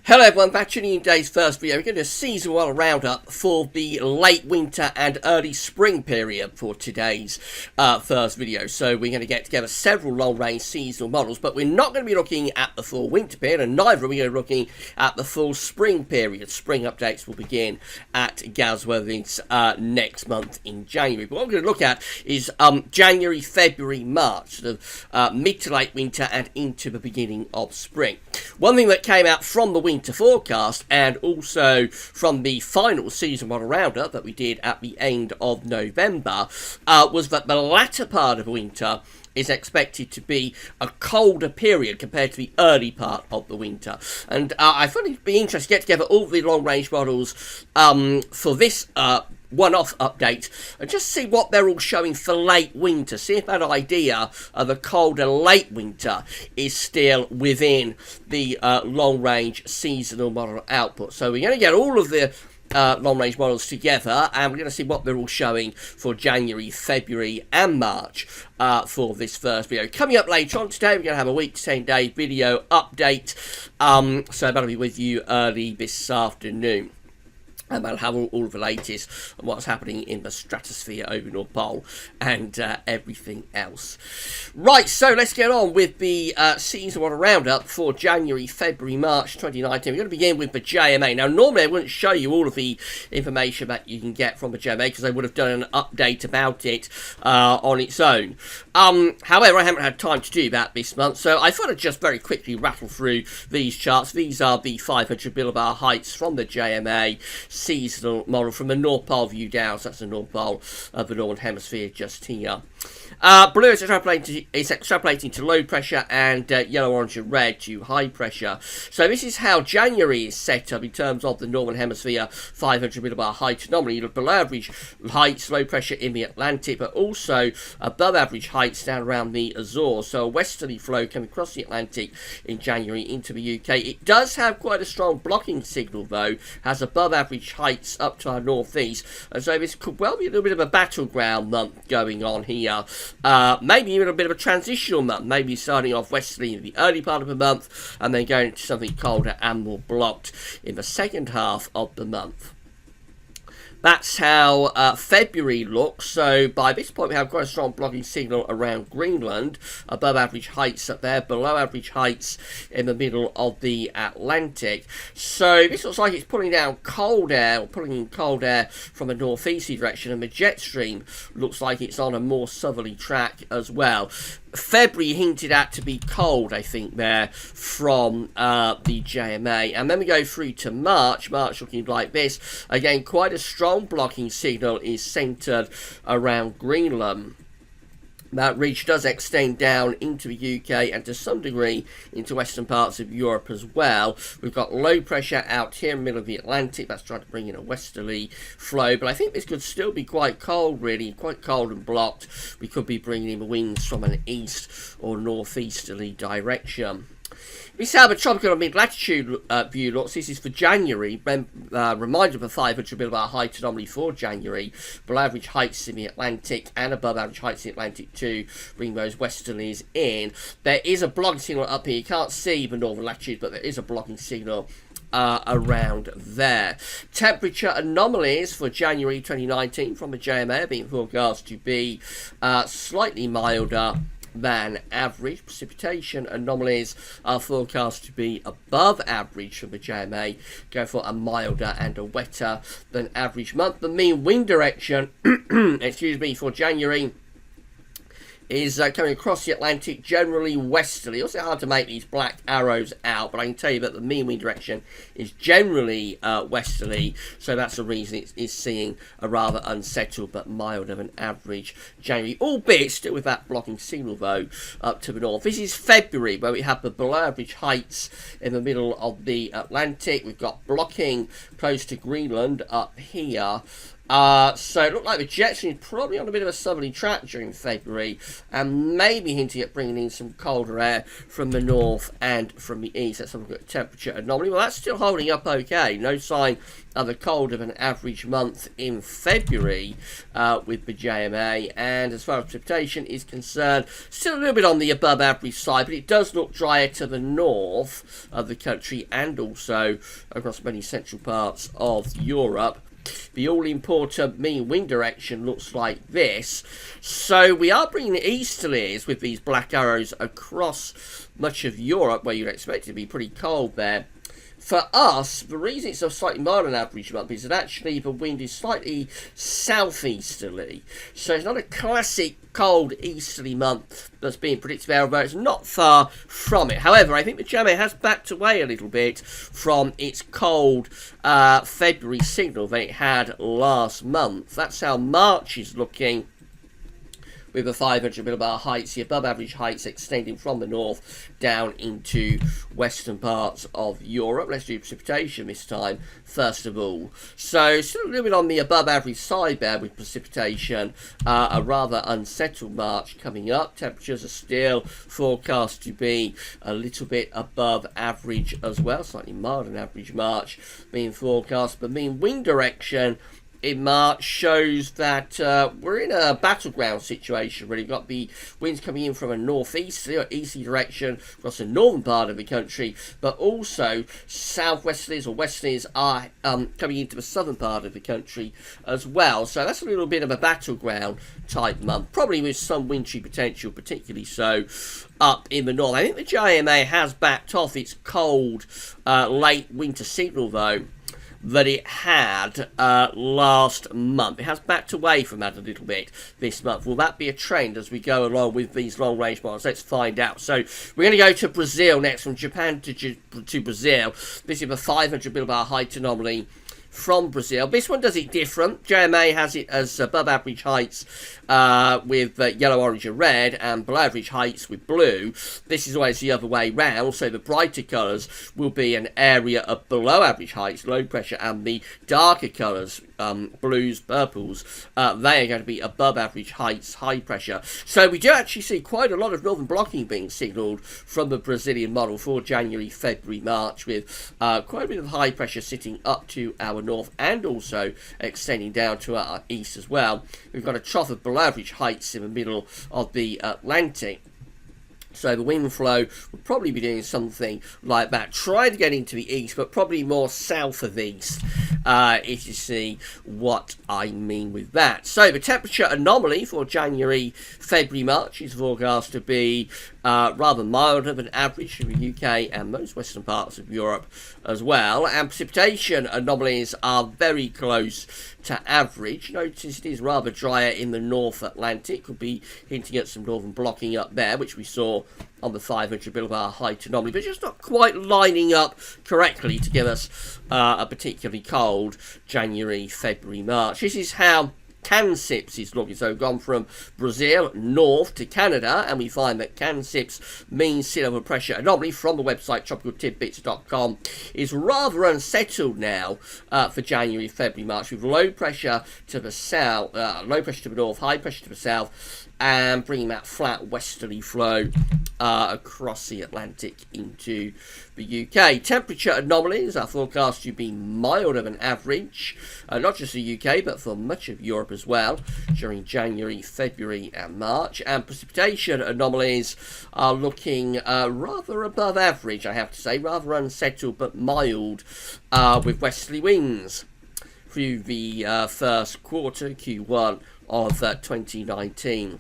Hello everyone, back tuning in today's first video. We're going to do a season 1 roundup for the late winter and early spring period for today's first video. So we're going to get together several long-range seasonal models, but we're not going to be looking at the full winter period, and neither are we going to be looking at the full spring period. Spring updates will begin at Gasworthing's next month in January. But what we're going to look at is January, February, March, sort of mid to late winter and into the beginning of spring. One thing that came out from the winter forecast and also from the final season model roundup that we did at the end of November was that the latter part of winter is expected to be a colder period compared to the early part of the winter. And I thought it'd be interesting to get together all the long-range models for this one-off update and just see what they're all showing for late winter. See if that idea of a colder late winter is still within the long-range seasonal model output. So we're going to get all of the long-range models together, and we're going to see what they're all showing for January, February and March for this first video. Coming up later on today, we're going to have a week to 10-day video update, so that'll be with you early this afternoon. And I'll have all of the latest on what's happening in the stratosphere over North Pole and everything else. Right, so let's get on with the season 1 roundup for January, February, March 2019. We're going to begin with the JMA. Now, normally I wouldn't show you all of the information that you can get from the JMA because I would have done an update about it on its own. However, I haven't had time to do that this month, so I thought I'd just very quickly rattle through these charts. These are the 500 millibar heights from the JMA seasonal model from the North Pole view down. So that's the North Pole of the Northern Hemisphere just here. Blue is extrapolating to low pressure, and yellow, orange and red to high pressure. So this is how January is set up in terms of the Northern Hemisphere 500 millibar height anomaly. You look below average heights, low pressure in the Atlantic, but also above average heights down around the Azores. So a westerly flow coming across the Atlantic in January into the UK. It does have quite a strong blocking signal though, has above average heights up to our northeast, and so this could well be a little bit of a battleground month going on here. Maybe even a bit of a transitional month, maybe starting off westerly in the early part of the month and then going to something colder and more blocked in the second half of the month. That's how February looks. So by this point we have quite a strong blocking signal around Greenland, above average heights up there, below average heights in the middle of the Atlantic. So this looks like it's pulling down cold air, or pulling in cold air from a northeasterly direction, and the jet stream looks like it's on a more southerly track as well. February hinted at to be cold, I think, there from the JMA. And then we go through to March. March looking like this. Again, quite a strong blocking signal is centred around Greenland. That ridge does extend down into the UK and to some degree into western parts of Europe as well. We've got low pressure out here in the middle of the Atlantic. That's trying to bring in a westerly flow, but I think this could still be quite cold, really, quite cold and blocked. We could be bringing in winds from an east or northeasterly direction. This is how the tropical and mid-latitude view looks. This is for January. Reminder of a 500 millibar height anomaly for January. Below average heights in the Atlantic and above average heights in the Atlantic too. Bring those westerlies in. There is a blocking signal up here. You can't see the northern latitude, but there is a blocking signal around there. Temperature anomalies for January 2019 from the JMA are being forecast to be slightly milder than average. Precipitation anomalies are forecast to be above average from the JMA. Go for a milder and a wetter than average month. The mean wind direction, excuse me, for January is coming across the Atlantic, generally westerly. Also hard to make these black arrows out, but I can tell you that the mean wind direction is generally westerly, so that's the reason it's seeing a rather unsettled but milder than average January, albeit still with that blocking signal though up to the north. This is February, where we have the below average heights in the middle of the Atlantic. We've got blocking close to Greenland up here. So it looked like the Jetson is probably on a bit of a southerly track during February, and maybe hinting at bringing in some colder air from the north and from the east. Let's have a look at temperature anomaly. Well, that's still holding up okay. No sign of a colder than average month in February with the JMA. And as far as precipitation is concerned, still a little bit on the above average side, but it does look drier to the north of the country and also across many central parts of Europe. The all-important mean wind direction looks like this. So we are bringing easterlies with these black arrows across much of Europe, where you'd expect it to be pretty cold there. For us, the reason it's a slightly milder than average month is that actually the wind is slightly southeasterly. So it's not a classic cold easterly month that's being predicted there, but it's not far from it. However, I think the JMA has backed away a little bit from its cold February signal that it had last month. That's how March is looking, with the 500 millibar heights, the above average heights extending from the north down into western parts of Europe. Let's do precipitation this time, first of all. So still a little bit on the above average side there with precipitation. A rather unsettled March coming up. Temperatures are still forecast to be a little bit above average as well. Slightly milder than average March being forecast. But mean wind direction in March shows that we're in a battleground situation. Really, we've got the winds coming in from a northeasterly or easterly direction across the northern part of the country, but also southwesterlies or westerlies are coming into the southern part of the country as well. So that's a little bit of a battleground type month, probably with some wintry potential, particularly so up in the north. I think the JMA has backed off its cold late winter signal, though, that it had last month. It has backed away from that a little bit this month. Will that be a trend as we go along with these long-range models? Let's find out. So we're going to go to Brazil next, from Japan to Brazil. This is a 500 millibar height anomaly from Brazil. This one does it different. JMA has it as above average heights with yellow, orange and red, and below average heights with blue. This is always the other way round, so the brighter colours will be an area of below average heights, low pressure, and the darker colours, blues, purples, they are going to be above average heights, high pressure. So we do actually see quite a lot of northern blocking being signalled from the Brazilian model for January, February, March, with quite a bit of high pressure sitting up to our north and also extending down to our east as well. We've got a trough of below average heights in the middle of the Atlantic. So the wind flow will probably be doing something like that. Try to get into the east, but probably more south of east, if you see what I mean with that. So the temperature anomaly for January, February, March is forecast to be rather milder than average in the UK and most western parts of Europe as well. And precipitation anomalies are very close to average. Notice it is rather drier in the North Atlantic. Could be hinting at some northern blocking up there, which we saw on the 500 millibar height anomaly, but just not quite lining up correctly to give us a particularly cold January, February, March. This is how CANSIPS is looking. So we've gone from Brazil north to Canada, and we find that CANSIPS means sea level pressure anomaly from the website tropicaltidbits.com is rather unsettled now for January, February, March, with low pressure to the south, low pressure to the north, high pressure to the south, and bringing that flat westerly flow across the Atlantic into the UK. Temperature anomalies are forecast to be milder than average, not just the UK, but for much of Europe as well, during January, February and March. And precipitation anomalies are looking rather above average, I have to say, rather unsettled but mild, with westerly winds through the first quarter, Q1 of 2019.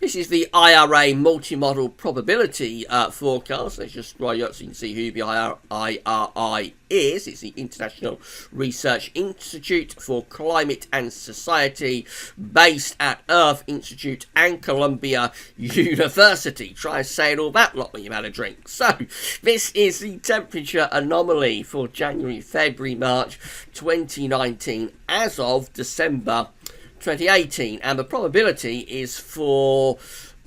This is the IRA multi-model probability forecast. Let's just scroll up so you can see who the IRI is. It's the International Research Institute for Climate and Society, based at Earth Institute and Columbia University. Try saying all that lot when you've had a drink. So, this is the temperature anomaly for January, February, March 2019 as of December 2018, and the probability is for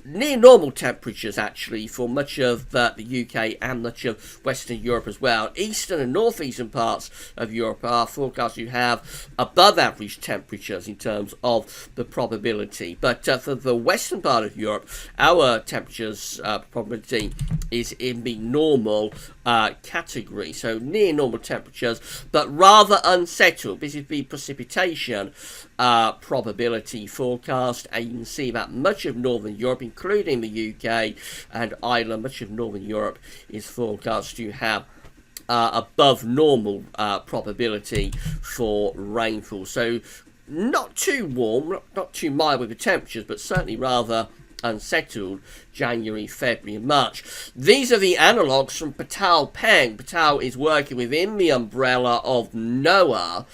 near normal temperatures actually for much of the UK and much of Western Europe as well. Eastern and northeastern parts of Europe are forecast to have above average temperatures in terms of the probability. But for the western part of Europe, our temperatures probability is in the normal category. So near normal temperatures, but rather unsettled. This is the precipitation probability forecast, and you can see that much of northern Europe, including the UK and Ireland, much of northern Europe is forecast to have above normal probability for rainfall. So not too warm, not too mild with the temperatures, but certainly rather unsettled January, February and March. These are the analogues from Pattaya. Pattaya is working within the umbrella of NOAA.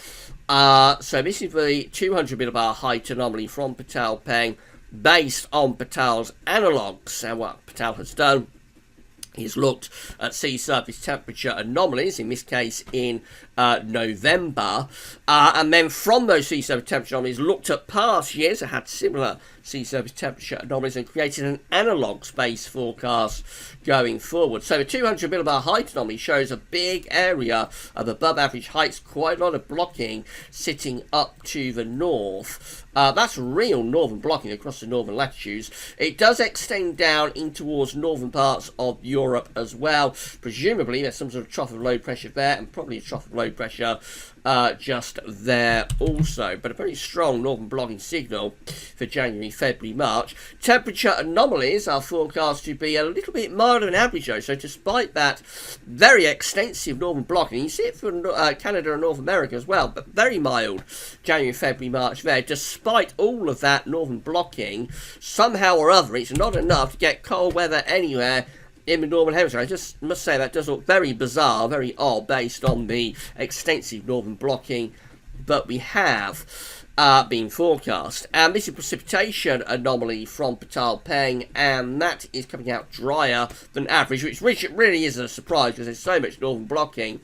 So this is the 200 millibar height anomaly from Pattaya based on Pattaya's analogues. And what Pattaya has done is looked at sea surface temperature anomalies, in this case in November, and then from those sea surface temperature anomalies looked at past years that had similar sea surface temperature anomalies and created an analogue space forecast going forward. So the 200 millibar height anomaly shows a big area of above average heights, quite a lot of blocking sitting up to the north. That's real northern blocking across the northern latitudes. It does extend down in towards northern parts of Europe as well. Presumably there's some sort of trough of low pressure there, and probably a trough of low pressure just there also. But a very strong northern blocking signal for January, February, March. Temperature anomalies are forecast to be a little bit milder than average though. So despite that very extensive northern blocking, you see it for Canada and North America as well, but very mild January, February, March there. Despite all of that northern blocking, somehow or other it's not enough to get cold weather anywhere in the northern hemisphere. I just must say that does look very bizarre, very odd, based on the extensive northern blocking that we have been forecast. And this is precipitation anomaly from Pattaya, and that is coming out drier than average, which really is a surprise because there's so much northern blocking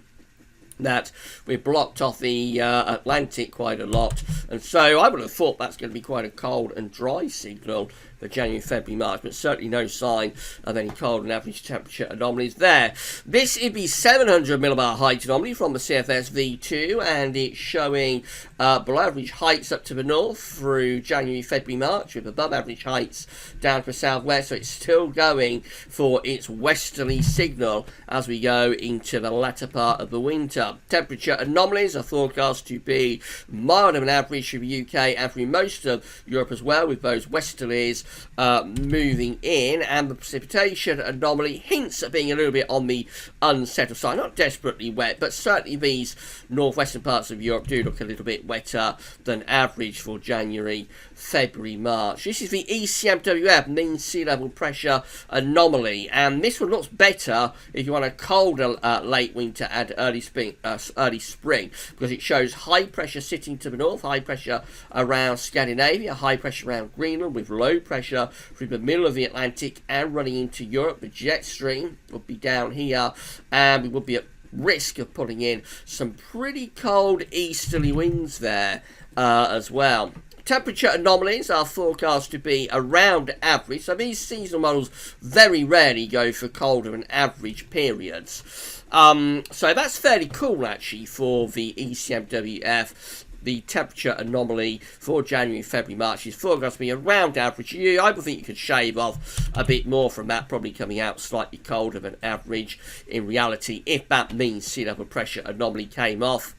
that we've blocked off the Atlantic quite a lot, and so I would have thought that's going to be quite a cold and dry signal for January, February, March, but certainly no sign of any cold and average temperature anomalies there. This is the 700 millibar height anomaly from the CFS V2, and it's showing below average heights up to the north through January, February, March, with above average heights down to the southwest, so it's still going for its westerly signal as we go into the latter part of the winter. Temperature anomalies are forecast to be milder than average for the UK and for most of Europe as well, with those westerlies moving in, and the precipitation anomaly hints at being a little bit on the unsettled side. Not desperately wet, but certainly these northwestern parts of Europe do look a little bit wetter than average for January, February, March. This is the ECMWF, mean sea level pressure anomaly, and this one looks better if you want a colder late winter and early spring, because it shows high pressure sitting to the north, high pressure around Scandinavia, high pressure around Greenland, with low pressure through the middle of the Atlantic and running into Europe. The jet stream would be down here, and we would be at risk of pulling in some pretty cold easterly winds there as well. Temperature anomalies are forecast to be around average, so these seasonal models very rarely go for colder than average periods. So that's fairly cool actually for the ECMWF. The temperature anomaly for January, February, March is forecast to be around average. I would think you could shave off a bit more from that, probably coming out slightly colder than average in reality, if that means sea level pressure anomaly came off.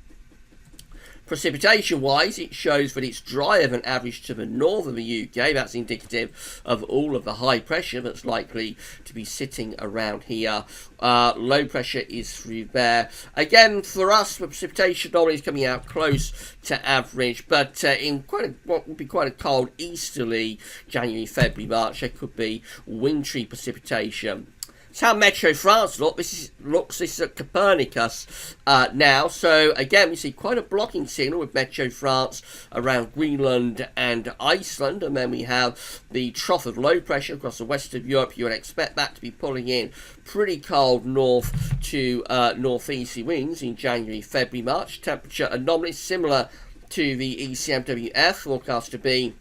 Precipitation wise, it shows that it's drier than average to the north of the UK. That's indicative of all of the high pressure that's likely to be sitting around here. Low pressure is through there. Again, for us, the precipitation anomaly is coming out close to average, but in what would be quite a cold easterly January, February, March, there could be wintry precipitation. That's how Meteo France looks. This is at Copernicus now. So again, we see quite a blocking signal with Meteo France around Greenland and Iceland, and then we have the trough of low pressure across the west of Europe. You would expect that to be pulling in pretty cold north to northeasterly winds in January, February, March. Temperature anomalies similar to the ECMWF, forecast to be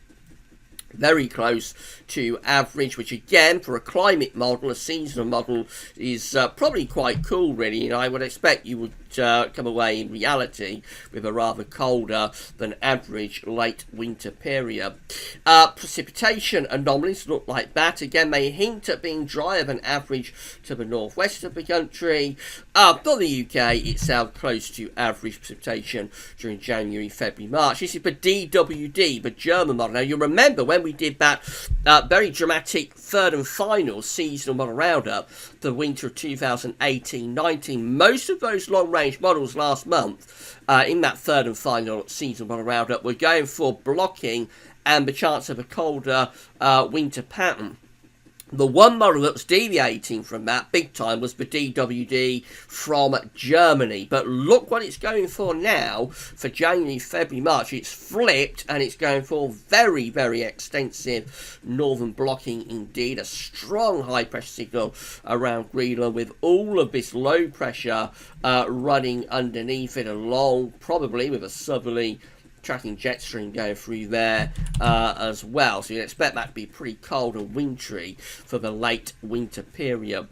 very close to average, which again, for a climate model, a seasonal model, is probably quite cool, really. And I would expect you would come away in reality with a rather colder than average late winter period. Precipitation anomalies look like that. Again, they hint at being drier than average to the northwest of the country. For the UK, it's close to average precipitation during January, February, March. This is the DWD, the German model. Now, you'll remember when we did that very dramatic third and final seasonal model roundup, the winter of 2018-19, most of those long-range models last month in that third and final seasonal model roundup were going for blocking and the chance of a colder winter pattern. The one model that was deviating from that big time was the DWD from Germany. But look what it's going for now for January, February, March. It's flipped and it's going for very, very extensive northern blocking indeed. A strong high pressure signal around Greenland with all of this low pressure running underneath it along, probably with a southerly tracking jet stream going through there as well. So you'd expect that to be pretty cold and wintry for the late winter period.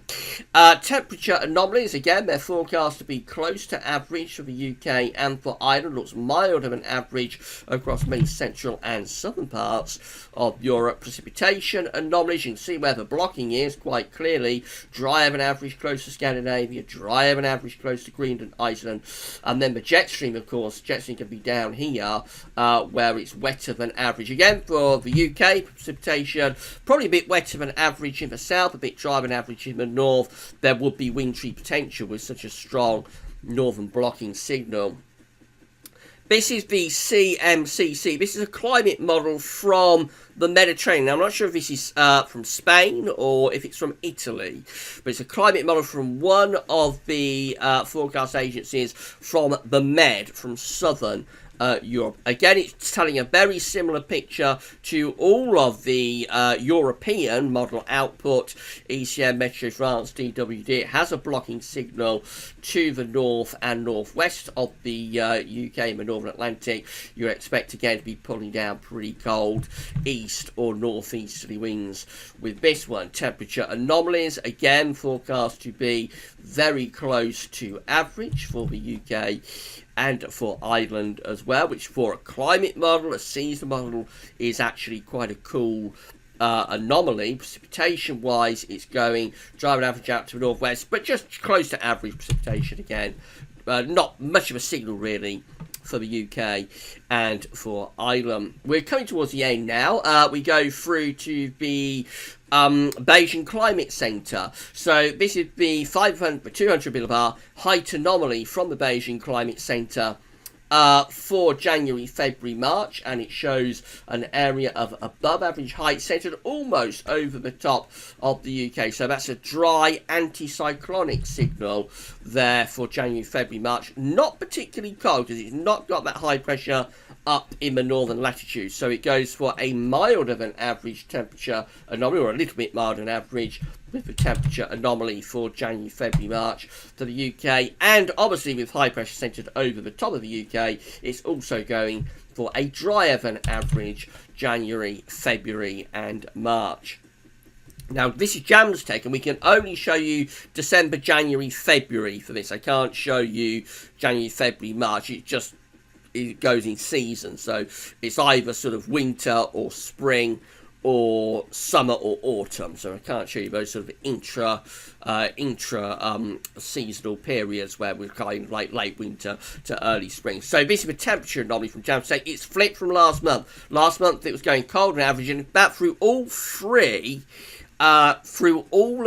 Temperature anomalies, again, they're forecast to be close to average for the UK and for Ireland. Looks milder than average across many central and southern parts of Europe. Precipitation anomalies, you can see where the blocking is quite clearly. Drier than average close to Scandinavia, drier than average close to Greenland, Iceland. And then the jet stream, of course, jet stream can be down here where it's wetter than average. Again, for the UK, precipitation probably a bit wetter than average in the south, a bit drier than average in the north. There would be wintry potential with such a strong northern blocking signal. This is the CMCC. This is a climate model from the Mediterranean. Now, I'm not sure if this is from Spain or if it's from Italy, but it's a climate model from one of the forecast agencies from the Med, from southern Europe. Again, it's telling a very similar picture to all of the European model output. ECMWF, France, DWD. It has a blocking signal to the north and northwest of the UK and the Northern Atlantic. You expect again to be pulling down pretty cold east or northeasterly winds with this one. Temperature anomalies, again, forecast to be very close to average for the UK and for Ireland as well, which for a climate model, a seasonal model, is actually quite a cool anomaly. Precipitation wise, it's going driving average out to the northwest, but just close to average precipitation again. Not much of a signal really for the UK and for Ireland. We're coming towards the end now. We go through to the Beijing Climate Centre. So this is the 200 millibar height anomaly from the Beijing Climate Centre for January, February, March, and it shows an area of above average height centred almost over the top of the UK. So that's a dry anticyclonic signal there for January, February, March. Not particularly cold because it's not got that high pressure up in the northern latitude. So it goes for a milder than average temperature anomaly, or a little bit milder than average, with the temperature anomaly for January, February, March to the UK. And obviously with high pressure centred over the top of the UK, it's also going for a drier than average January, February and March. Now, this is Jamstech, and we can only show you December, January, February for this. I can't show you January, February, March. It goes in season, so it's either sort of winter or spring or summer or autumn. So I can't show you those sort of intra seasonal periods where we're kind of like late winter to early spring. So this is the temperature anomaly from Jamstech. It's flipped from last month. Last month it was going cold and average, and that through all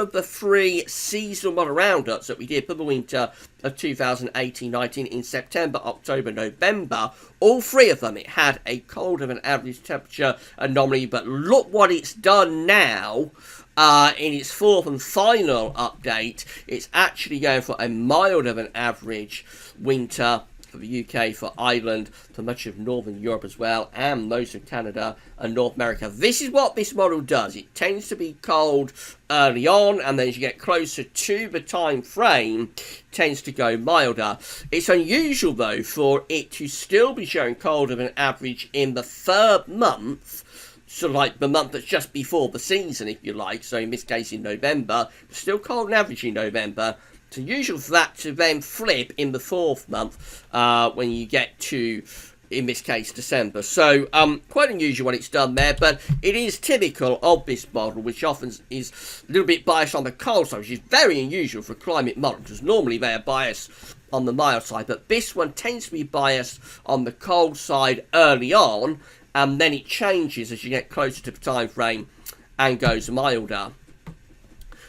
of the three seasonal model roundups that we did for the winter of 2018-19 in September, October, November, all three of them, it had a colder than average temperature anomaly. But look what it's done now. In its fourth and final update, it's actually going for a milder than average winter for the UK, for Ireland, for much of Northern Europe as well, and most of Canada and North America. This is what this model does. It tends to be cold early on, and then as you get closer to the time frame, tends to go milder. It's unusual, though, for it to still be showing colder than average in the third month sort of like the month that's just before the season, if you like. So in this case in November, still cold and average in November. So usual for that to then flip in the 4th month when you get to, in this case, December. So quite unusual when it's done there, but it is typical of this model, which often is a little bit biased on the cold side, which is very unusual for a climate model, because normally they are biased on the mild side, but this one tends to be biased on the cold side early on, and then it changes as you get closer to the time frame and goes milder.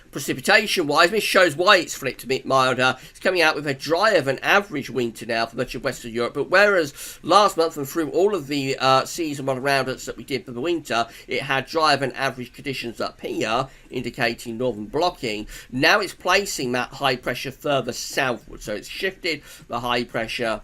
Precipitation-wise, this shows why it's flipped a bit milder. It's coming out with a drier than average winter now for much of Western Europe, but whereas last month and through all of the season model roundups that we did for the winter, it had drier than average conditions up here, indicating northern blocking. Now it's placing that high pressure further southward, so it's shifted the high pressure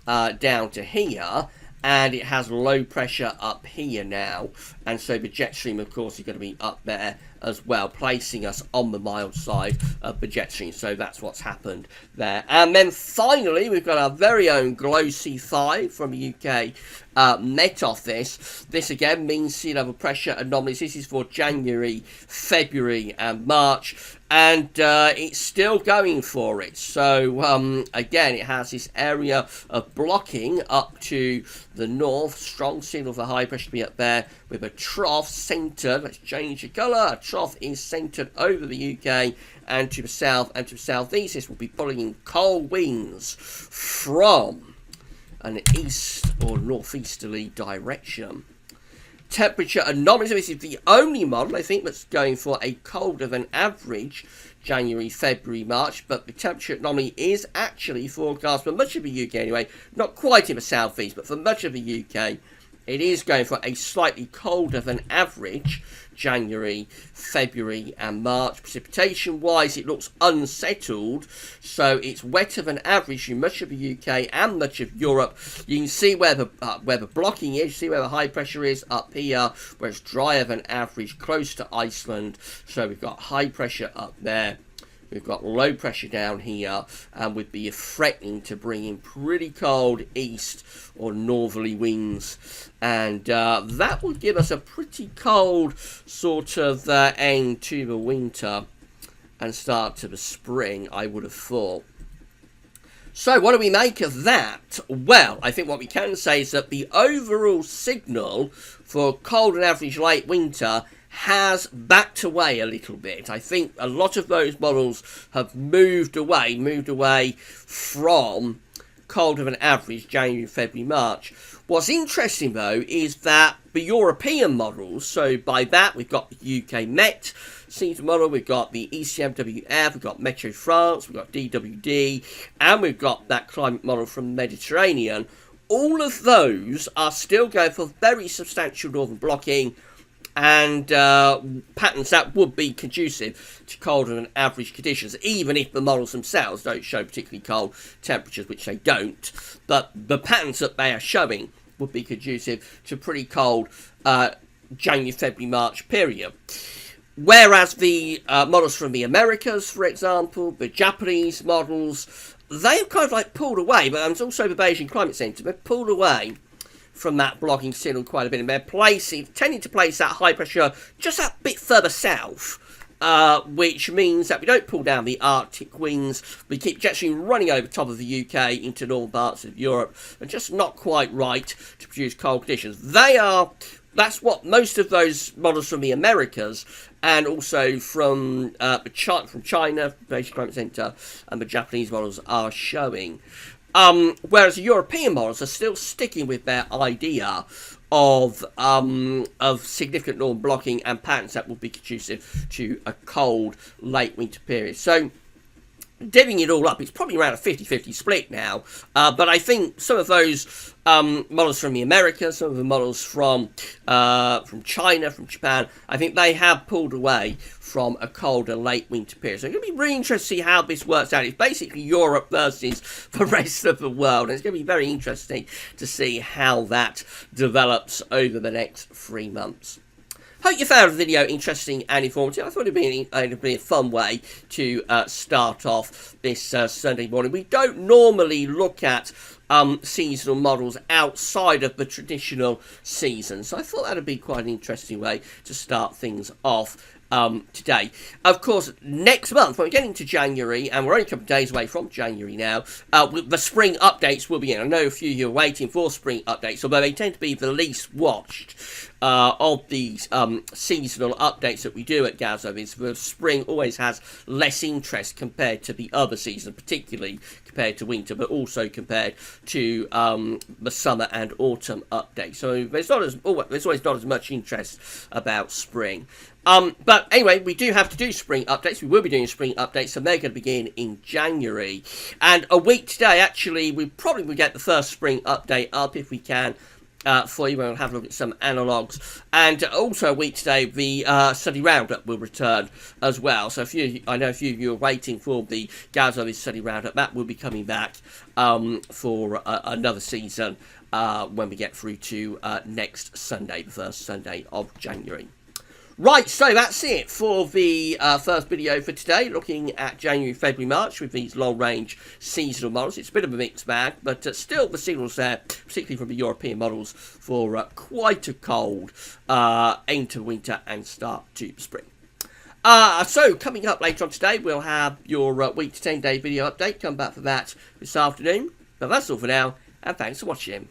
down to here, and it has low pressure up here now, and so the jet stream, of course, is going to be up there as well, placing us on the mild side of the jet stream. So that's what's happened there. And then finally, we've got our very own Glow C5 from the UK Met Office. This again means sea level pressure anomalies. This is for January, February and March, and it's still going for it. So again, it has this area of blocking up to the north, strong signal for high pressure to be up there, with a trough centred. Let's change the colour. A trough is centred over the UK and to the south and to the southeast. This will be pulling in cold winds from an east or northeasterly direction. Temperature anomalies. This is the only model, I think, that's going for a colder than average January, February, March, but the temperature anomaly is actually forecast for much of the UK anyway, not quite in the southeast, but for much of the UK, it is going for a slightly colder than average January, February and March. Precipitation-wise, it looks unsettled, so it's wetter than average in much of the UK and much of Europe. You can see where the blocking is, see where the high pressure is up here, where it's drier than average, close to Iceland. So we've got high pressure up there. We've got low pressure down here, and we'd be threatening to bring in pretty cold east or northerly winds, and that would give us a pretty cold sort of end to the winter and start to the spring, I would have thought. So what do we make of that? Well, I think what we can say is that the overall signal for cold and average late winter has backed away a little bit. I think a lot of those models have moved away from colder than average January, February, March. What's interesting though is that the European models, so by that we've got the UK Met season model, we've got the ECMWF, we've got Meteo France, we've got DWD, and we've got that climate model from the Mediterranean. All of those are still going for very substantial northern blocking and patterns that would be conducive to colder than average conditions, even if the models themselves don't show particularly cold temperatures, which they don't. But the patterns that they are showing would be conducive to pretty cold January, February, March period. Whereas the models from the Americas, for example, the Japanese models, they've kind of like pulled away, but there's also the Beijing Climate Centre, they've pulled away from that blocking signal quite a bit, and they're tending to place that high pressure just a bit further south, which means that we don't pull down the Arctic winds. We keep jet stream running over top of the UK into northern parts of Europe, and just not quite right to produce cold conditions. That's what most of those models from the Americas and also from China, Beijing Climate Centre, and the Japanese models are showing. Whereas the European models are still sticking with their idea of significant northern blocking and patterns that will be conducive to a cold late winter period. So, divvying it all up, it's probably around a 50-50 split now. But I think some of those models from the Americas, some of the models from China, from Japan, I think they have pulled away from a colder late winter period. So it's going to be really interesting to see how this works out. It's basically Europe versus the rest of the world. And it's going to be very interesting to see how that develops over the next 3 months. Hope you found the video interesting and informative. I thought it'd be a fun way to start off this Sunday morning. We don't normally look at seasonal models outside of the traditional season, so I thought that'd be quite an interesting way to start things off today. Of course, next month, when we get into January, and we're only a couple of days away from January now, the spring updates will begin. I know a few of you are waiting for spring updates, although they tend to be the least watched of these seasonal updates that we do at Gazovis. The spring always has less interest compared to the other seasons, particularly compared to winter, but also compared to the summer and autumn updates. So there's always not as much interest about spring. But anyway, we do have to do spring updates. We will be doing spring updates, so they're going to begin in January. And a week today, actually, we probably will get the first spring update up if we can for you. We'll have a look at some analogues. And also a week today, the study roundup will return as well. So I know a few of you are waiting for the Gazovis study roundup. That will be coming back for another season when we get through to next Sunday, the first Sunday of January. Right, so that's it for the first video for today, looking at January, February, March with these long-range seasonal models. It's a bit of a mixed bag, but still the signals there, particularly from the European models, for quite a cold end to winter and start to spring. So coming up later on today, we'll have your week to 10-day video update. Come back for that this afternoon. But that's all for now, and thanks for watching.